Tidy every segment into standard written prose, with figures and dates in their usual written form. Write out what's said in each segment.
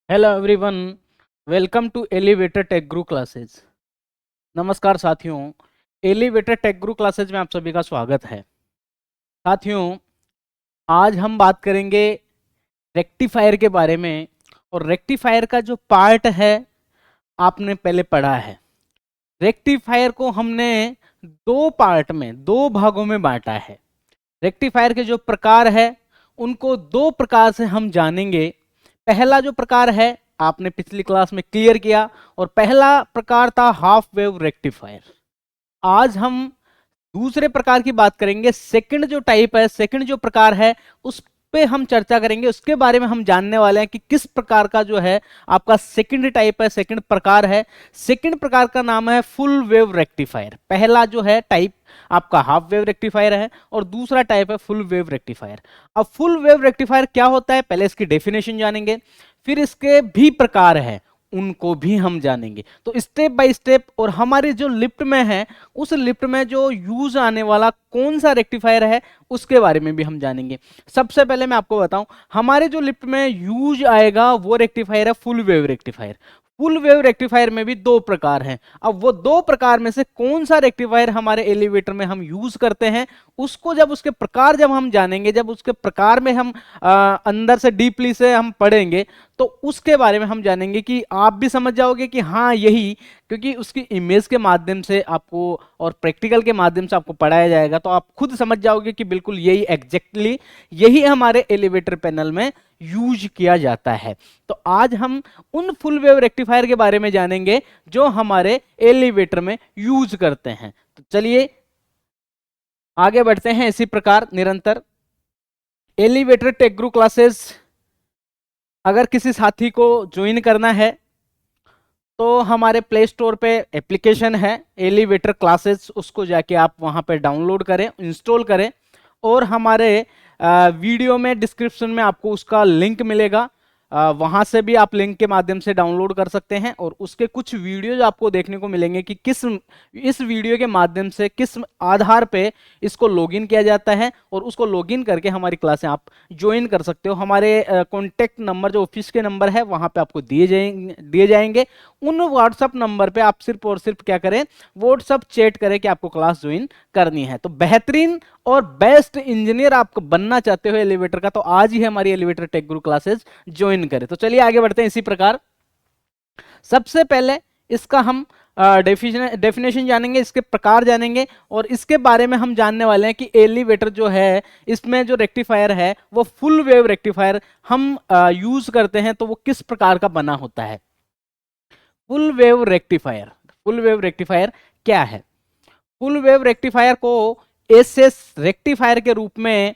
Hello everyone, welcome to Elevator Tech Guru classes. नमस्कार साथियों, elevator Tech Guru classes में आप सभी का स्वागत है। साथियों, आज हम बात करेंगे रेक्टिफायर के बारे में। और रेक्टिफायर का जो पार्ट है आपने पहले पढ़ा है। रेक्टिफायर को हमने दो पार्ट में, दो भागों में बांटा है। रेक्टिफायर के जो प्रकार है उनको दो प्रकार से हम जानेंगे। पहला जो प्रकार है आपने पिछली क्लास में क्लियर किया, और पहला प्रकार था हाफ वेव रेक्टिफायर। आज हम दूसरे प्रकार की बात करेंगे। सेकंड जो टाइप है, सेकंड जो प्रकार है, उस पे हम चर्चा करेंगे। उसके बारे में हम जानने वाले हैं कि किस प्रकार का जो है आपका सेकंड टाइप है, सेकंड प्रकार है। सेकंड प्रकार का नाम है फुल वेव रेक्टिफायर। पहला जो है टाइप आपका हाफ वेव रेक्टिफायर है और दूसरा टाइप है फुल वेव रेक्टिफायर। अब फुल वेव रेक्टिफायर क्या होता है, पहले इसकी डेफिनेशन जानेंगे, फिर इसके भी प्रकार है उनको भी हम जानेंगे। तो स्टेप बाय स्टेप, और हमारे जो लिफ्ट में है उस लिफ्ट में जो यूज आने वाला कौन सा रेक्टिफायर है उसके बारे में भी हम जानेंगे। सबसे पहले मैं आपको बताऊं, हमारे जो लिफ्ट में यूज आएगा वो रेक्टिफायर है full wave rectifier. Full wave rectifier में भी दो प्रकार हैं। अब वो दो प्रकार में से कौन सा रेक्टिफायर हमारे एलिवेटर में हम यूज करते हैं, उसको जब उसके प्रकार जब हम जानेंगे, जब उसके प्रकार में हम अंदर से डीपली से हम पढ़ेंगे, तो उसके बारे में हम जानेंगे कि आप भी समझ जाओगे कि हाँ यही, क्योंकि उसकी इमेज के माध्यम से आपको और प्रैक्टिकल के माध्यम से आपको पढ़ाया जाएगा, तो आप खुद समझ जाओगे कि बिल्कुल यही एग्जैक्टली यही हमारे एलिवेटर पैनल में यूज किया जाता है। तो आज हम उन फुल वेव रेक्टिफायर के बारे में जानेंगे जो हमारे एलिवेटर में यूज करते हैं। तो चलिए आगे बढ़ते हैं इसी प्रकार निरंतर। एलिवेटर टेक गुरु क्लासेस अगर किसी साथी को ज्वाइन करना है तो हमारे प्ले स्टोर पे एप्लीकेशन है एलिवेटर क्लासेस, उसको जाके आप वहां पे डाउनलोड करें, इंस्टॉल करें, और हमारे वीडियो में डिस्क्रिप्शन में आपको उसका लिंक मिलेगा। वहां से भी आप लिंक के माध्यम से डाउनलोड कर सकते हैं, और उसके कुछ वीडियोज आपको देखने को मिलेंगे कि किस इस वीडियो के माध्यम से किस आधार पे इसको लॉगिन किया जाता है, और उसको लॉगिन करके हमारी क्लासें आप ज्वाइन कर सकते हो। हमारे कॉन्टेक्ट नंबर जो ऑफिस के नंबर है वहां पे आपको दिए जाएंगे। उन व्हाट्सअप नंबर पे आप सिर्फ और सिर्फ क्या करें, व्हाट्सअप चैट करें कि आपको क्लास ज्वाइन करनी है। तो बेहतरीन और बेस्ट इंजीनियर आप बनना चाहते हो एलिवेटर का, तो आज ही हमारी elevator Tech Guru classes join करें। तो चलिए आगे बढ़ते हैं इसी प्रकार। सबसे पहले इसका हम डेफिनेशन जानेंगे, इसके प्रकार जानेंगे, और इसके बारे में हम जानने वाले हैं कि एलिवेटर जो है इसमें जो रेक्टिफायर है वो फुल वेव रेक्टिफायर हम यूज करते हैं, तो वो किस प्रकार का बना होता है। Full wave rectifier, full wave rectifier क्या है? फुल वेव रेक्टिफायर को एसएस रेक्टिफायर के रूप में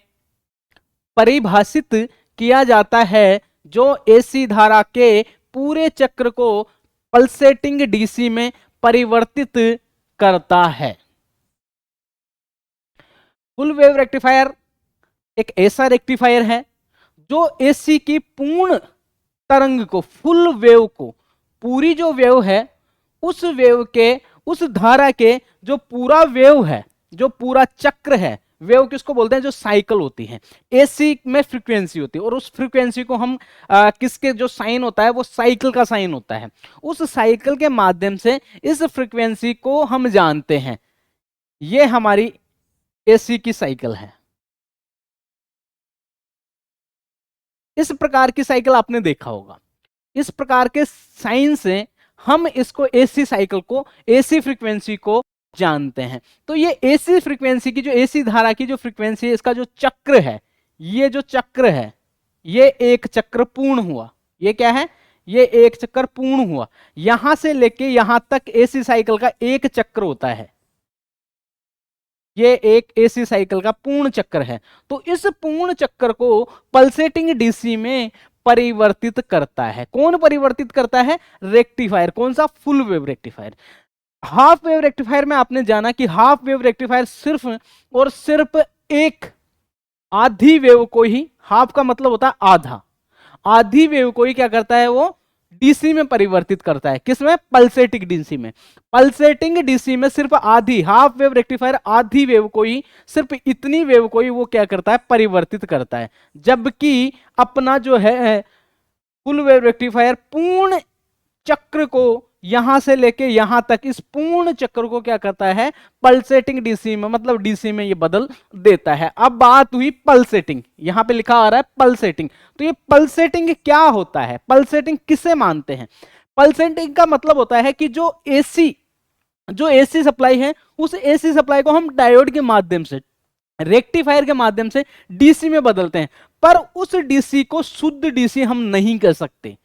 परिभाषित किया जाता है जो एसी धारा के पूरे चक्र को पल्सेटिंग डीसी में परिवर्तित करता है। फुल वेव रेक्टिफायर एक ऐसा रेक्टिफायर है जो एसी की पूर्ण तरंग को, फुल वेव को, पूरी जो वेव है उस वेव के, उस धारा के जो पूरा वेव है, जो पूरा चक्र है, वेव किसको बोलते हैं, जो साइकिल होती है। एसी में फ्रीक्वेंसी होती है, और उस फ्रीक्वेंसी को हम किसके जो साइन होता है वो साइकिल का साइन होता है। उस साइकिल के माध्यम से इस फ्रीक्वेंसी को हम जानते हैं। ये हमारी एसी की साइकिल है। इस प्रकार की साइकिल आपने देखा होगा। इस प्रकार के साइन से हम इसको एसी साइकिल को, एसी फ्रीक्वेंसी को जानते हैं। तो ये एसी फ्रीक्वेंसी की, जो एसी धारा की जो फ्रीक्वेंसी है, इसका जो चक्र है, ये जो चक्र है, ये एक चक्र पूर्ण हुआ। ये क्या है? ये एक चक्र पूर्ण हुआ। यहां से लेके यहां तक एसी साइकिल का एक चक्र होता है। ये एक एसी साइकिल का पूर्ण चक्र है। तो इस पूर्ण चक्र को पल्सेटिंग डीसी में परिवर्तित करता है। कौन परिवर्तित करता है? रेक्टिफायर। कौन सा? Full wave rectifier. Half wave rectifier में आपने जाना कि हाफ वेव रेक्टिफायर सिर्फ और सिर्फ एक आधी वेव को ही, हाफ का मतलब होता है आधा, आधी वेव को ही क्या करता है, वो डीसी में परिवर्तित करता है। किसमें? पल्सेटिंग डीसी में। पल्सेटिंग डीसी में सिर्फ आधी, हाफ वेव रेक्टिफायर आधी वेव को ही, सिर्फ इतनी वेव को ही वो क्या करता है, परिवर्तित करता है। जबकि अपना जो है फुल वेव रेक्टिफायर पूर्ण चक्र को यहां से लेके यहां तक इस पूर्ण चक्र को क्या करता है, पल्सेटिंग डीसी में, मतलब डीसी में ये बदल देता है। अब बात हुई पल्सेटिंग, यहां पे लिखा आ रहा है पल्सेटिंग। तो ये पल्सेटिंग क्या होता है, पल्सेटिंग किसे मानते हैं? पल्सेटिंग का मतलब होता है कि जो एसी सप्लाई है, उस एसी सप्लाई को हम डायोड के माध्यम से, रेक्टिफायर के माध्यम से डीसी में बदलते हैं, पर उस डीसी को शुद्ध डीसी हम नहीं कर सकते।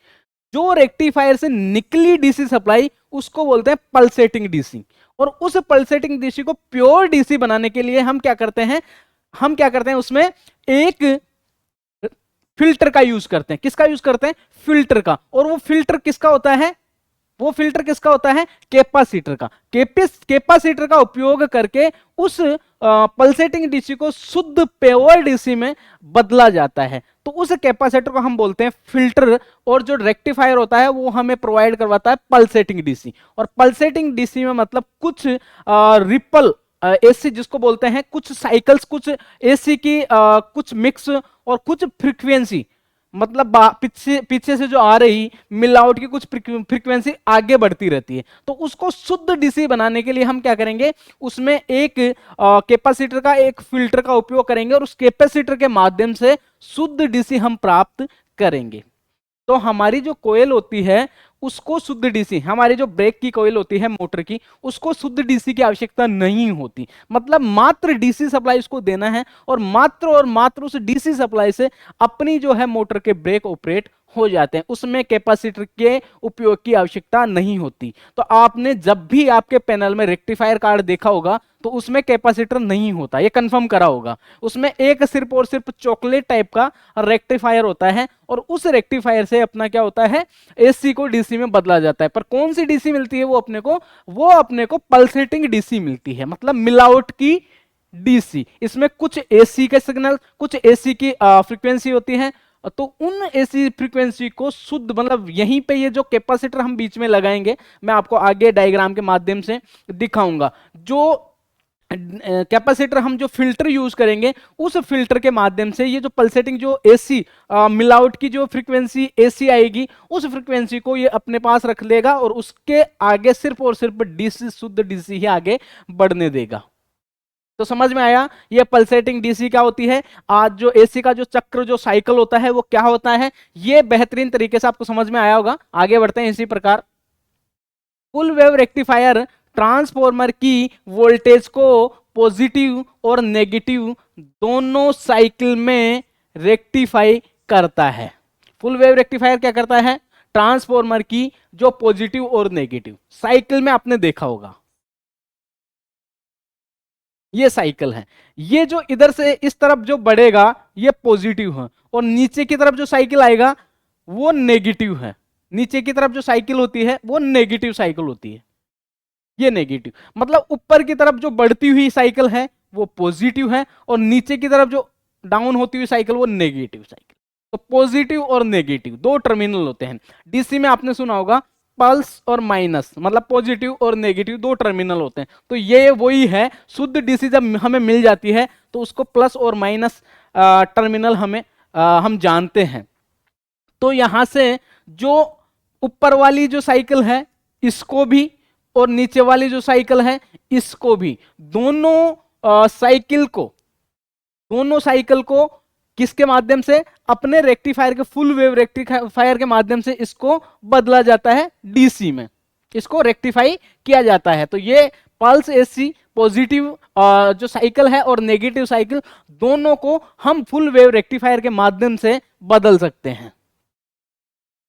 जो रेक्टिफायर से निकली डीसी सप्लाई उसको बोलते हैं पल्सेटिंग डीसी। और उस पल्सेटिंग डीसी को प्योर डीसी बनाने के लिए हम क्या करते हैं, उसमें एक फिल्टर का यूज करते हैं। किसका यूज करते हैं? फिल्टर का। और वो फिल्टर किसका होता है? कैपेसिटर का। कैपेसिटर का उपयोग करके उस पल्सेटिंग डीसी को शुद्ध प्योर डीसी में बदला जाता है। तो उस कैपेसिटर को हम बोलते हैं फिल्टर, और जो रेक्टिफायर होता है वो हमें प्रोवाइड करवाता है पल्सेटिंग डीसी। और पल्सेटिंग डीसी में मतलब कुछ रिपल एसी जिसको बोलते हैं, कुछ साइकिल्स, कुछ एसी की कुछ मिक्स और कुछ फ्रीक्वेंसी, मतलब पीछे से जो आ रही मिल आउट की कुछ फ्रीक्वेंसी आगे बढ़ती रहती है। तो उसको शुद्ध डीसी बनाने के लिए हम क्या करेंगे, उसमें एक कैपेसिटर का, एक फिल्टर का उपयोग करेंगे और उस कैपेसिटर के माध्यम से शुद्ध डीसी हम प्राप्त करेंगे। तो हमारी जो कोयल होती है उसको शुद्ध डीसी, हमारी जो ब्रेक की कोयल होती है मोटर की, उसको शुद्ध डीसी की आवश्यकता नहीं होती। मतलब मात्र डीसी सप्लाई उसको देना है और मात्र उस डीसी सप्लाई से अपनी जो है मोटर के ब्रेक ऑपरेट हो जाते हैं, उसमें कैपेसिटर के उपयोग की आवश्यकता नहीं होती। तो आपने जब भी आपके पैनल में रेक्टिफायर कार्ड देखा होगा तो उसमें कैपेसिटर नहीं होता, ये कंफर्म करा होगा। उसमें एक सिर्फ और सिर्फ चॉकलेट टाइप का रेक्टिफायर होता है और उस रेक्टिफायर से अपना क्या होता है, एसी को डीसी में बदला जाता है। पर कौन सी डीसी मिलती है वो अपने को पल्सेटिंग डीसी मिलती है, मतलब मिलावट की डीसी। इसमें कुछ एसी के सिग्नल, कुछ एसी की फ्रीक्वेंसी होती है। तो उन एसी फ्रीक्वेंसी को शुद्ध, मतलब यहीं पे ये जो कैपेसिटर हम बीच में लगाएंगे, मैं आपको आगे डायग्राम के माध्यम से दिखाऊंगा। जो कैपेसिटर हम जो फिल्टर यूज करेंगे, उस फिल्टर के माध्यम से ये जो पल्सेटिंग जो एसी मिलाउट की जो फ्रीक्वेंसी एसी आएगी, उस फ्रीक्वेंसी को ये अपने पास रख लेगा और उसके आगे सिर्फ और सिर्फ डीसी, शुद्ध डीसी ही आगे बढ़ने देगा। तो समझ में आया ये पल्सेटिंग डीसी क्या होती है। आज जो एसी का जो चक्र, जो साइकिल होता है वो क्या होता है, ये बेहतरीन तरीके से आपको समझ में आया होगा। आगे बढ़ते हैं। इसी प्रकार फुल वेव रेक्टिफायर ट्रांसफॉर्मर की वोल्टेज को पॉजिटिव और नेगेटिव दोनों साइकिल में रेक्टिफाई करता है। फुल वेव रेक्टिफायर क्या करता है, ट्रांसफॉर्मर की जो पॉजिटिव और नेगेटिव साइकिल में आपने देखा होगा, ये साइकिल है, ये जो इधर से इस तरफ जो बढ़ेगा ये पॉजिटिव है और नीचे की तरफ जो साइकिल आएगा वो नेगेटिव है। नीचे की तरफ जो साइकिल होती है वो नेगेटिव साइकिल होती है, ये नेगेटिव। मतलब ऊपर की तरफ जो बढ़ती हुई साइकिल है वो पॉजिटिव है और नीचे की तरफ जो डाउन होती हुई साइकिल वो नेगेटिव साइकिल। तो पॉजिटिव और नेगेटिव दो टर्मिनल होते हैं। डीसी में आपने सुना होगा पल्स और माइनस, मतलब पॉजिटिव और नेगेटिव दो टर्मिनल होते हैं। तो ये वही है, शुद्ध डीसी जब हमें मिल जाती है तो उसको प्लस और माइनस टर्मिनल हम जानते हैं। तो यहां से जो ऊपर वाली जो साइकिल है इसको भी और नीचे वाली जो साइकिल है इसको भी, दोनों साइकिल को किसके माध्यम से, अपने रेक्टिफायर के, फुल वेव रेक्टिफायर के माध्यम से इसको बदला जाता है डीसी में, इसको रेक्टिफाई किया जाता है। तो ये पल्स एसी पॉजिटिव जो साइकिल है और नेगेटिव साइकिल दोनों को हम फुल वेव रेक्टिफायर के माध्यम से बदल सकते हैं।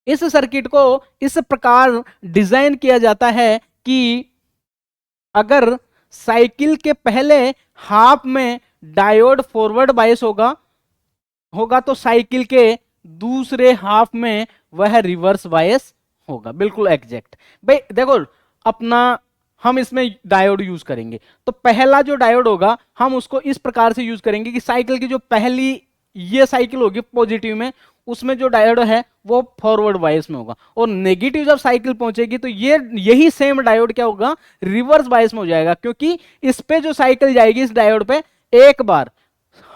इस सर्किट को इस प्रकार डिजाइन किया जाता है कि अगर साइकिल के पहले हाफ में डायोड फॉरवर्ड बायस होगा तो साइकिल के दूसरे हाफ में वह रिवर्स बायस होगा। बिल्कुल एग्जैक्ट। भाई देखो, अपना हम इसमें डायोड यूज करेंगे तो पहला जो डायोड होगा हम उसको इस प्रकार से यूज करेंगे कि साइकिल की जो पहली ये साइकिल होगी पॉजिटिव में, उसमें जो डायोड है वो फॉरवर्ड बायस में होगा और नेगेटिव जब साइकिल पहुंचेगी तो यही सेम डायोड क्या होगा, रिवर्स बायस में हो जाएगा। क्योंकि इस पे जो साइकिल जाएगी इस डायोड पे एक बार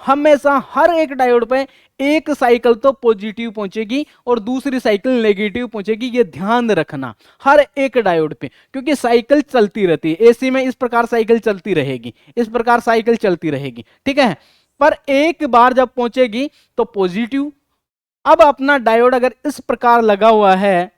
हमेशा हर एक डायोड पे एक साइकिल तो पॉजिटिव पहुंचेगी और दूसरी साइकिल नेगेटिव पहुंचेगी, ये ध्यान रखना हर एक डायोड पे, क्योंकि साइकिल चलती रहती है। एसी में इस प्रकार साइकिल चलती रहेगी, इस प्रकार साइकिल चलती रहेगी, ठीक है। पर एक बार जब पहुंचेगी तो पॉजिटिव। अब अपना डायोड अगर इस प्रकार लगा हुआ है,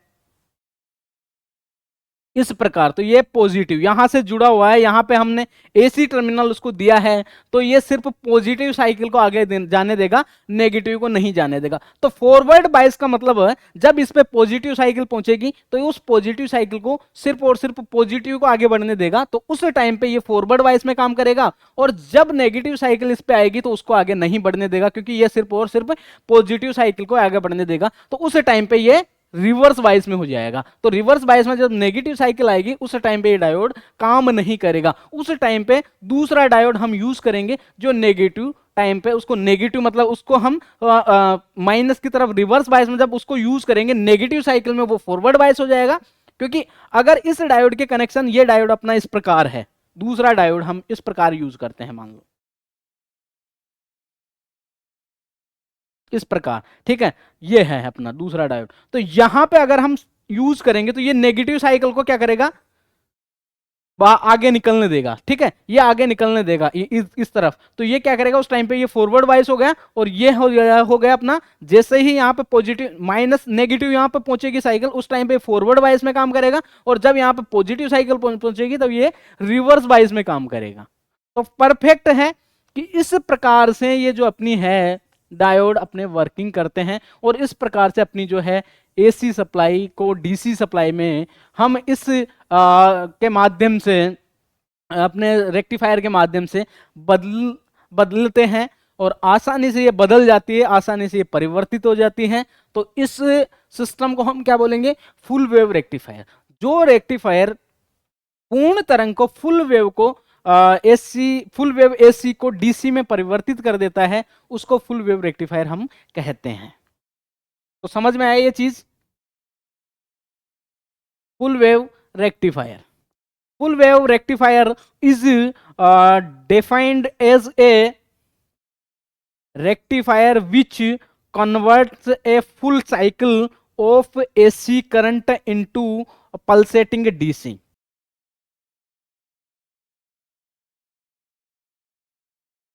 इस प्रकार, तो ये पॉजिटिव यहां से जुड़ा हुआ है, यहां पे हमने एसी टर्मिनल उसको दिया है, तो ये सिर्फ पॉजिटिव साइकिल को आगे जाने देगा, नेगेटिव को नहीं जाने देगा। तो फॉरवर्ड बायस का मतलब है जब इस पे पॉजिटिव साइकिल पहुंचेगी तो उस पॉजिटिव साइकिल को सिर्फ और सिर्फ पॉजिटिव को आगे बढ़ने देगा, तो उस टाइम पे ये फॉरवर्ड बायस में काम करेगा। और जब नेगेटिव साइकिल इस पे आएगी तो उसको आगे नहीं बढ़ने देगा, क्योंकि ये सिर्फ और सिर्फ पॉजिटिव साइकिल को आगे बढ़ने देगा। तो उस टाइम पे ये रिवर्स बायस में हो जाएगा। तो रिवर्स बायस में जब नेगेटिव साइकिल आएगी उस टाइम पे ये डायोड काम नहीं करेगा। उस टाइम पे दूसरा डायोड हम यूज करेंगे जो नेगेटिव टाइम पे, उसको नेगेटिव मतलब उसको हम माइनस की तरफ रिवर्स बायस में जब उसको यूज करेंगे नेगेटिव साइकिल में, वो फॉरवर्ड बायस हो जाएगा। क्योंकि अगर इस डायोड के कनेक्शन, ये डायोड अपना इस प्रकार है, दूसरा डायोड हम इस प्रकार यूज करते हैं, मान लो इस प्रकार, ठीक है, ये है अपना दूसरा डायोड। तो यहां पे अगर हम यूज करेंगे तो ये नेगेटिव साइकिल को क्या करेगा, आगे निकलने देगा, ठीक है, ये आगे निकलने देगा इस तरफ। तो ये क्या करेगा उस टाइम पे, ये फॉरवर्ड बायस हो गया, और ये हो गया अपना, जैसे ही यहाँ पे पॉजिटिव माइनस नेगेटिव यहाँ पे पहुंचेगी साइकिल, उस टाइम पे फॉरवर्ड बायस में काम करेगा, और जब यहाँ पे पॉजिटिव साइकिल पहुंचेगी तब ये रिवर्स बायस में काम करेगा। तो परफेक्ट है कि इस प्रकार से ये जो अपनी है डायोड अपने वर्किंग करते हैं, और इस प्रकार से अपनी जो है एसी सप्लाई को डीसी सप्लाई में हम इस के माध्यम से, अपने रेक्टिफायर के माध्यम से बदलते हैं, और आसानी से ये बदल जाती है, आसानी से ये परिवर्तित हो जाती है। तो इस सिस्टम को हम क्या बोलेंगे, फुल वेव रेक्टिफायर। जो रेक्टिफायर पूर्ण तरंग को, फुल वेव को एसी, फुल वेव एसी को डीसी में परिवर्तित कर देता है, उसको फुल वेव रेक्टिफायर हम कहते हैं। तो समझ में आया ये चीज, full wave rectifier. Full wave rectifier is defined as a rectifier which converts a full cycle of AC current into pulsating DC.